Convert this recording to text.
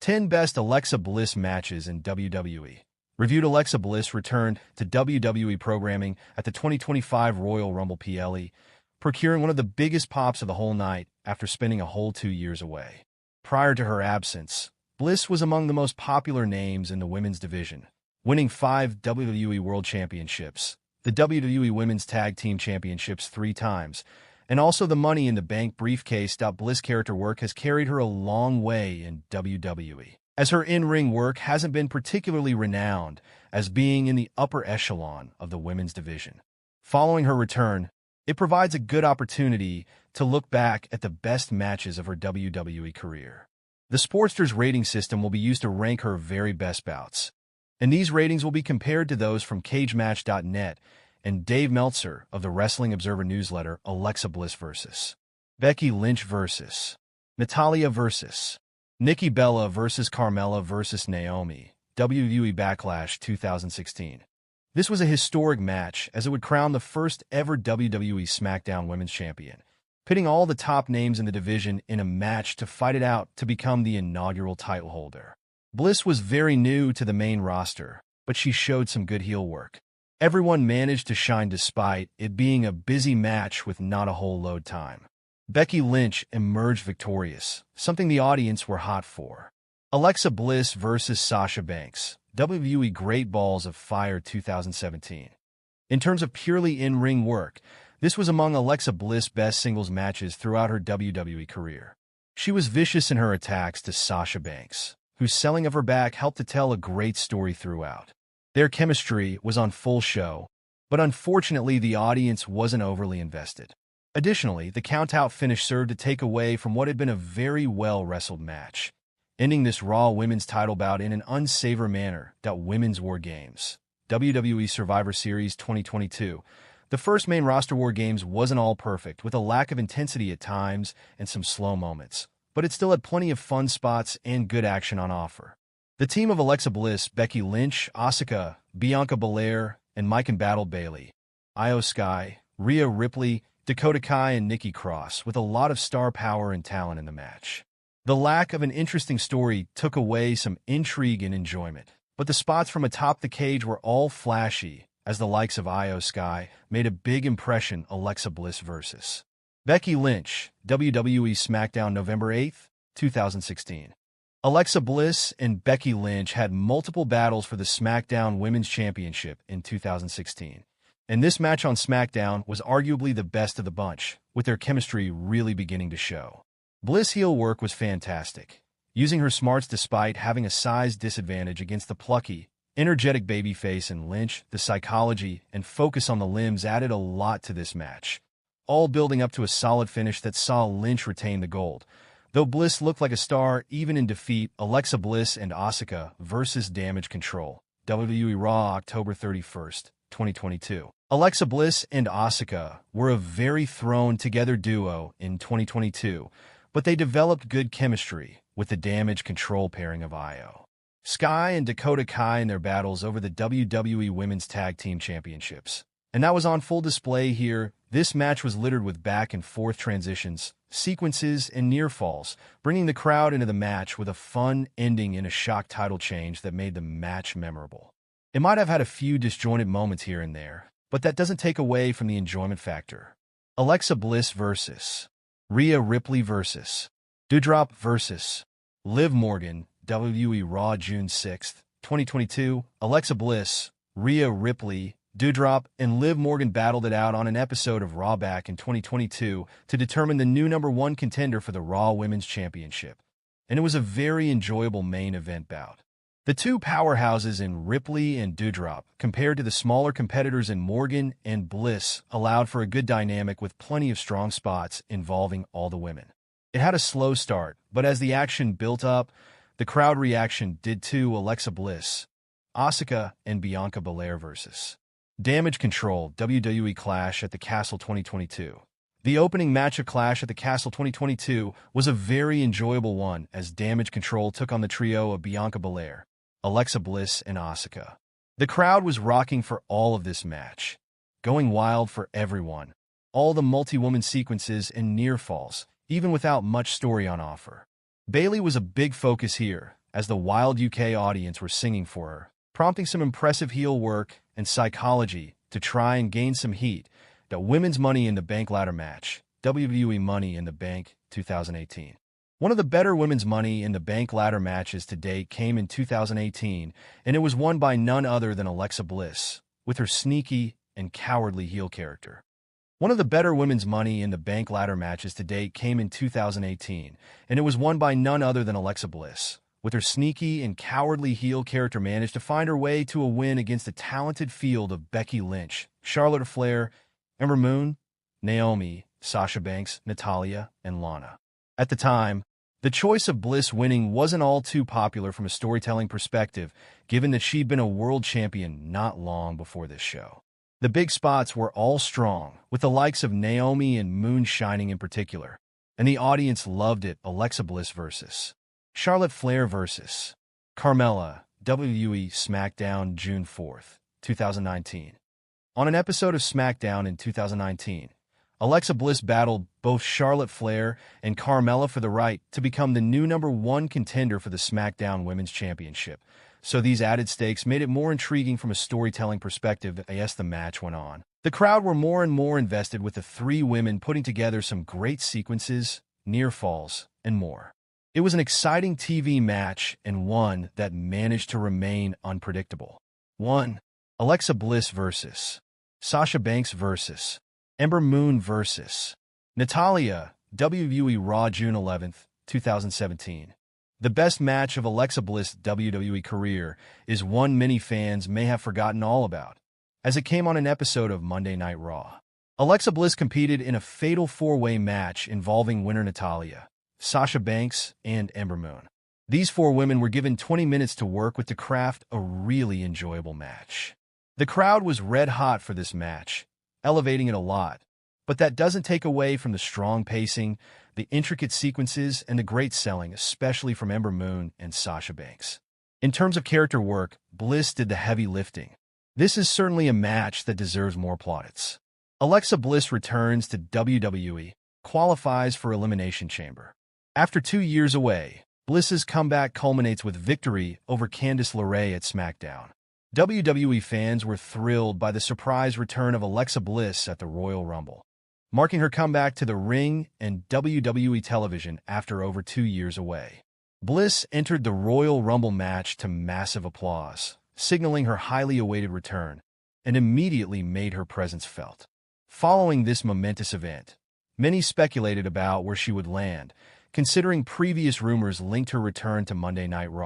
10 Best Alexa Bliss Matches in WWE. Reviewed. Alexa Bliss returned to WWE programming at the 2025 Royal Rumble PLE, procuring one of the biggest pops of the whole night after spending a whole 2 years away. Prior to her absence, Bliss was among the most popular names in the women's division, winning 5 WWE World Championships, the WWE Women's Tag Team Championships 3 times, and also the Money in the Bank briefcase. Bliss' character work has carried her a long way in WWE, as her in-ring work hasn't been particularly renowned as being in the upper echelon of the women's division. Following her return, it provides a good opportunity to look back at the best matches of her WWE career. The Sportster's rating system will be used to rank her very best bouts, and these ratings will be compared to those from CageMatch.net and Dave Meltzer of the Wrestling Observer newsletter. Alexa Bliss vs. Becky Lynch vs. Natalya vs. Nikki, Bella vs. Carmella vs. Naomi, WWE Backlash 2016. This was a historic match as it would crown the first ever WWE SmackDown Women's Champion, pitting all the top names in the division in a match to fight it out to become the inaugural title holder. Bliss was very new to the main roster, but she showed some good heel work. Everyone managed to shine despite it being a busy match with not a whole load time. Becky Lynch emerged victorious, something the audience were hot for. Alexa Bliss vs. Sasha Banks, WWE Great Balls of Fire 2017. In terms of purely in-ring work, this was among Alexa Bliss' best singles matches throughout her WWE career. She was vicious in her attacks to Sasha Banks, whose selling of her back helped to tell a great story throughout. Their chemistry was on full show, but unfortunately the audience wasn't overly invested. Additionally, the countout finish served to take away from what had been a very well-wrestled match, ending this Raw Women's title bout in an unsavory manner. Women's War Games, WWE Survivor Series 2022. The first main roster War Games wasn't all perfect, with a lack of intensity at times and some slow moments, but it still had plenty of fun spots and good action on offer. The team of Alexa Bliss, Becky Lynch, Asuka, Bianca, Belair, and Mike battled Bayley, Io Sky, Rhea Ripley, Dakota Kai, and Nikki Cross, with a lot of star power and talent in the match. The lack of an interesting story took away some intrigue and enjoyment, but the spots from atop the cage were all flashy, as the likes of Io Sky made a big impression. Alexa Bliss vs. Becky Lynch, WWE SmackDown November 8, 2016. Alexa Bliss and Becky Lynch had multiple battles for the SmackDown Women's Championship in 2016, and this match on SmackDown was arguably the best of the bunch, with their chemistry really beginning to show. Bliss' heel work was fantastic, using her smarts despite having a size disadvantage against the plucky, energetic babyface, and Lynch. The psychology and focus on the limbs added a lot to this match, all building up to a solid finish that saw Lynch retain the gold. Though Bliss looked like a star even in defeat. Alexa Bliss and Asuka vs. Damage Control, WWE Raw October 31st, 2022. Alexa Bliss and Asuka were a very thrown-together duo in 2022, but they developed good chemistry with the Damage Control pairing of Io Sky and Dakota Kai in their battles over the WWE Women's Tag Team Championships. And that was on full display here. This match was littered with back-and-forth transitions, sequences, and near falls, bringing the crowd into the match with a fun ending and a shock title change that made the match memorable. It might have had a few disjointed moments here and there, but that doesn't take away from the enjoyment factor. Alexa Bliss vs. Rhea Ripley vs. Doudrop vs. Liv Morgan, WWE Raw June 6, 2022. Alexa Bliss, Rhea Ripley, Doudrop, and Liv Morgan battled it out on an episode of Raw back in 2022 to determine the new #1 contender for the Raw Women's Championship, and it was a very enjoyable main event bout. The two powerhouses in Ripley and Doudrop, compared to the smaller competitors in Morgan and Bliss, allowed for a good dynamic with plenty of strong spots involving all the women. It had a slow start, but as the action built up, the crowd reaction did too. Alexa Bliss, Asuka, and Bianca Belair vs. Damage Control, WWE Clash at the Castle 2022. The opening match of Clash at the Castle 2022 was a very enjoyable one as Damage Control took on the trio of Bianca Belair, Alexa Bliss, and Asuka. The crowd was rocking for all of this match, going wild for everyone. All the multi-woman sequences and near falls, even without much story on offer. Bayley was a big focus here, as the wild UK audience were singing for her, prompting some impressive heel work and psychology to try and gain some heat. The Women's Money in the Bank ladder match, WWE Money in the Bank 2018. One of the better Women's Money in the Bank ladder matches to date came in 2018, and it was won by none other than Alexa Bliss, with her sneaky and cowardly heel character. One of the better Women's Money in the Bank ladder matches to date came in 2018, and it was won by none other than Alexa Bliss, with her sneaky and cowardly heel character managed to find her way to a win against a talented field of Becky, Lynch, Charlotte Flair, Ember Moon, Naomi, Sasha Banks, Natalya, and Lana. At the time, the choice of Bliss winning wasn't all too popular from a storytelling perspective, given that she'd been a world champion not long before this show. The big spots were all strong, with the likes of Naomi and Moon shining in particular, and the audience loved it. Alexa Bliss versus Charlotte Flair versus Carmella, WWE SmackDown, June 4th, 2019. On an episode of SmackDown in 2019, Alexa Bliss battled both Charlotte Flair and Carmella for the right to become the new #1 contender for the SmackDown Women's Championship, so these added stakes made it more intriguing from a storytelling perspective as the match went on. The crowd were more and more invested, with the three women putting together some great sequences, near falls, and more. It was an exciting TV match and one that managed to remain unpredictable. 1. Alexa Bliss versus Sasha Banks versus Ember Moon versus Natalya, WWE Raw, June 11th, 2017. The best match of Alexa Bliss' WWE career is one many fans may have forgotten all about, as it came on an episode of Monday Night Raw. Alexa Bliss competed in a fatal four-way match involving winner Natalya, Sasha Banks, and Ember Moon. These four women were given 20 minutes to work with to craft a really enjoyable match. The crowd was red hot for this match, elevating it a lot, but that doesn't take away from the strong pacing, the intricate sequences, and the great selling, especially from Ember Moon and Sasha Banks. In terms of character work, Bliss did the heavy lifting. This is certainly a match that deserves more plaudits. Alexa Bliss returns to WWE, qualifies for Elimination Chamber. After 2 years away, Bliss's comeback culminates with victory over Candice LeRae at SmackDown. WWE fans were thrilled by the surprise return of Alexa Bliss at the Royal Rumble, marking her comeback to the ring and WWE television after over 2 years away. Bliss entered the Royal Rumble match to massive applause, signaling her highly awaited return, and immediately made her presence felt. Following this momentous event, many speculated about where she would land, considering previous rumors linked her return to Monday Night Raw.